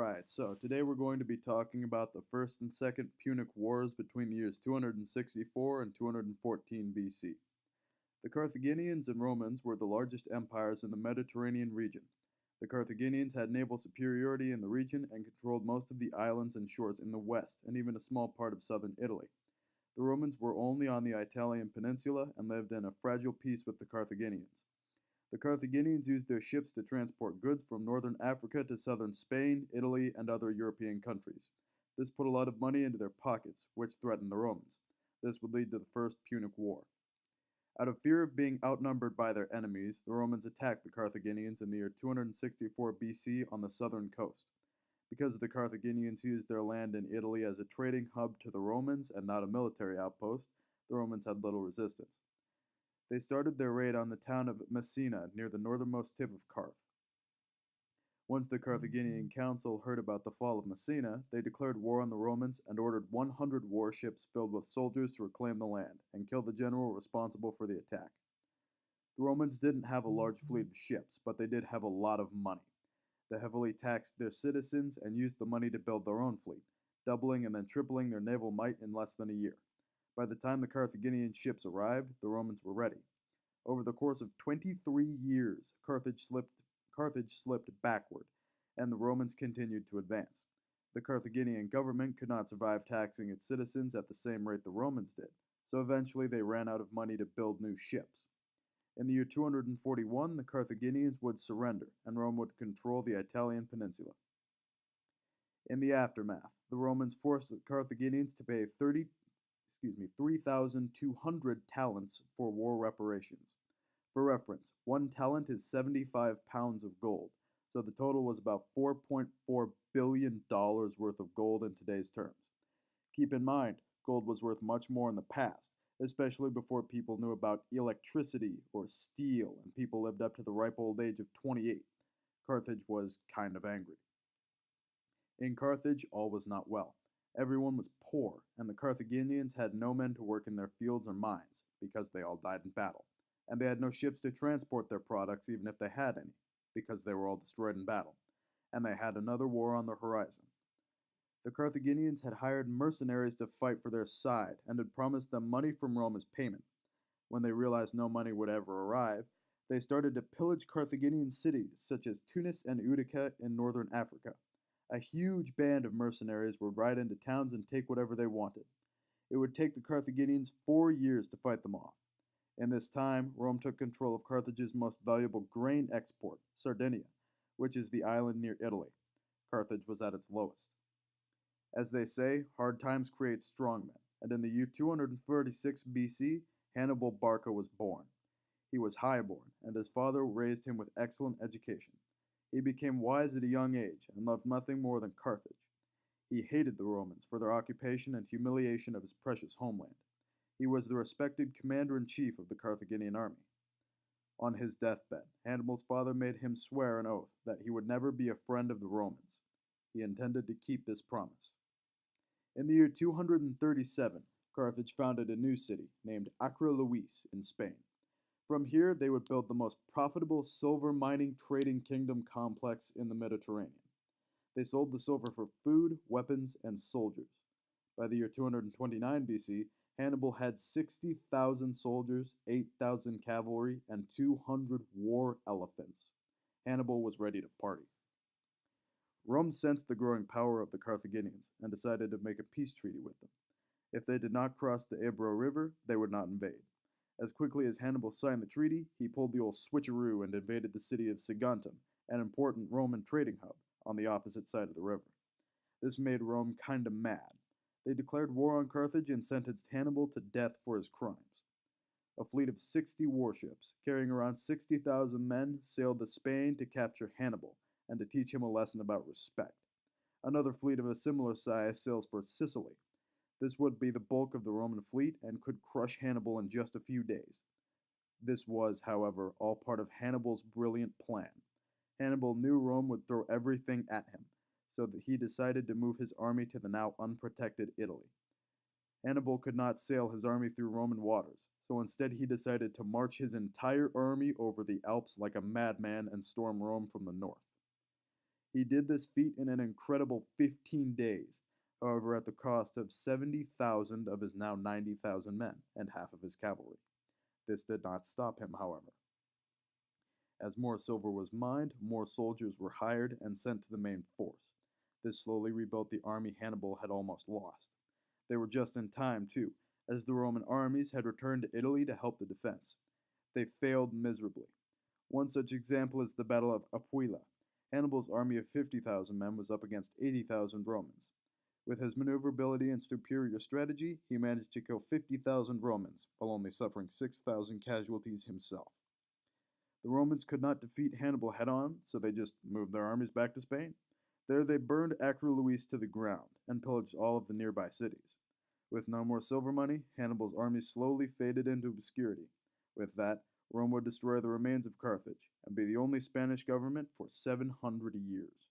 Alright, so today we're going to be talking about the First and Second Punic Wars between the years 264 and 214 BC. The Carthaginians and Romans were the largest empires in the Mediterranean region. The Carthaginians had naval superiority in the region and controlled most of the islands and shores in the west and even a small part of southern Italy. The Romans were only on the Italian peninsula and lived in a fragile peace with the Carthaginians. The Carthaginians used their ships to transport goods from northern Africa to southern Spain, Italy, and other European countries. This put a lot of money into their pockets, which threatened the Romans. This would lead to the First Punic War. Out of fear of being outnumbered by their enemies, the Romans attacked the Carthaginians in the year 264 BC on the southern coast. Because the Carthaginians used their land in Italy as a trading hub to the Romans and not a military outpost, the Romans had little resistance. They started their raid on the town of Messina near the northernmost tip of Carth. Once the Carthaginian council heard about the fall of Messina, they declared war on the Romans and ordered 100 warships filled with soldiers to reclaim the land and kill the general responsible for the attack. The Romans didn't have a large fleet of ships, but they did have a lot of money. They heavily taxed their citizens and used the money to build their own fleet, doubling and then tripling their naval might in less than a year. By the time the Carthaginian ships arrived, the Romans were ready. Over the course of 23 years, Carthage slipped backward, and the Romans continued to advance. The Carthaginian government could not survive taxing its citizens at the same rate the Romans did, so eventually they ran out of money to build new ships. In the year 241, the Carthaginians would surrender, and Rome would control the Italian peninsula. In the aftermath, the Romans forced the Carthaginians to pay 3,200 talents for war reparations. For reference, 1 talent is 75 pounds of gold, so the total was about $4.4 billion worth of gold in today's terms. Keep in mind, gold was worth much more in the past, especially before people knew about electricity or steel and people lived up to the ripe old age of 28. Carthage was kind of angry. In Carthage, all was not well. Everyone was poor, and the Carthaginians had no men to work in their fields or mines, because they all died in battle. And they had no ships to transport their products, even if they had any, because they were all destroyed in battle. And they had another war on the horizon. The Carthaginians had hired mercenaries to fight for their side, and had promised them money from Rome as payment. When they realized no money would ever arrive, they started to pillage Carthaginian cities, such as Tunis and Utica in northern Africa. A huge band of mercenaries would ride into towns and take whatever they wanted. It would take the Carthaginians 4 years to fight them off. In this time, Rome took control of Carthage's most valuable grain export, Sardinia, which is the island near Italy. Carthage was at its lowest. As they say, hard times create strong men, and in the year 236 BC, Hannibal Barca was born. He was highborn, and his father raised him with excellent education. He became wise at a young age and loved nothing more than Carthage. He hated the Romans for their occupation and humiliation of his precious homeland. He was the respected commander-in-chief of the Carthaginian army. On his deathbed, Hannibal's father made him swear an oath that he would never be a friend of the Romans. He intended to keep this promise. In the year 237, Carthage founded a new city named Acre Luis in Spain. From here, they would build the most profitable silver mining trading kingdom complex in the Mediterranean. They sold the silver for food, weapons, and soldiers. By the year 229 BC, Hannibal had 60,000 soldiers, 8,000 cavalry, and 200 war elephants. Hannibal was ready to party. Rome sensed the growing power of the Carthaginians and decided to make a peace treaty with them. If they did not cross the Ebro River, they would not invade. As quickly as Hannibal signed the treaty, he pulled the old switcheroo and invaded the city of Saguntum, an important Roman trading hub, on the opposite side of the river. This made Rome kinda mad. They declared war on Carthage and sentenced Hannibal to death for his crimes. A fleet of 60 warships, carrying around 60,000 men, sailed to Spain to capture Hannibal and to teach him a lesson about respect. Another fleet of a similar size sails for Sicily. This would be the bulk of the Roman fleet and could crush Hannibal in just a few days. This was, however, all part of Hannibal's brilliant plan. Hannibal knew Rome would throw everything at him, so that he decided to move his army to the now unprotected Italy. Hannibal could not sail his army through Roman waters, so instead he decided to march his entire army over the Alps like a madman and storm Rome from the north. He did this feat in an incredible 15 days, however, at the cost of 70,000 of his now 90,000 men and half of his cavalry. This did not stop him, however. As more silver was mined, more soldiers were hired and sent to the main force. This slowly rebuilt the army Hannibal had almost lost. They were just in time, too, as the Roman armies had returned to Italy to help the defense. They failed miserably. One such example is the Battle of Aquila. Hannibal's army of 50,000 men was up against 80,000 Romans. With his maneuverability and superior strategy, he managed to kill 50,000 Romans, while only suffering 6,000 casualties himself. The Romans could not defeat Hannibal head on, so they just moved their armies back to Spain. There they burned Acre Luis to the ground and pillaged all of the nearby cities. With no more silver money, Hannibal's army slowly faded into obscurity. With that, Rome would destroy the remains of Carthage and be the only Spanish government for 700 years.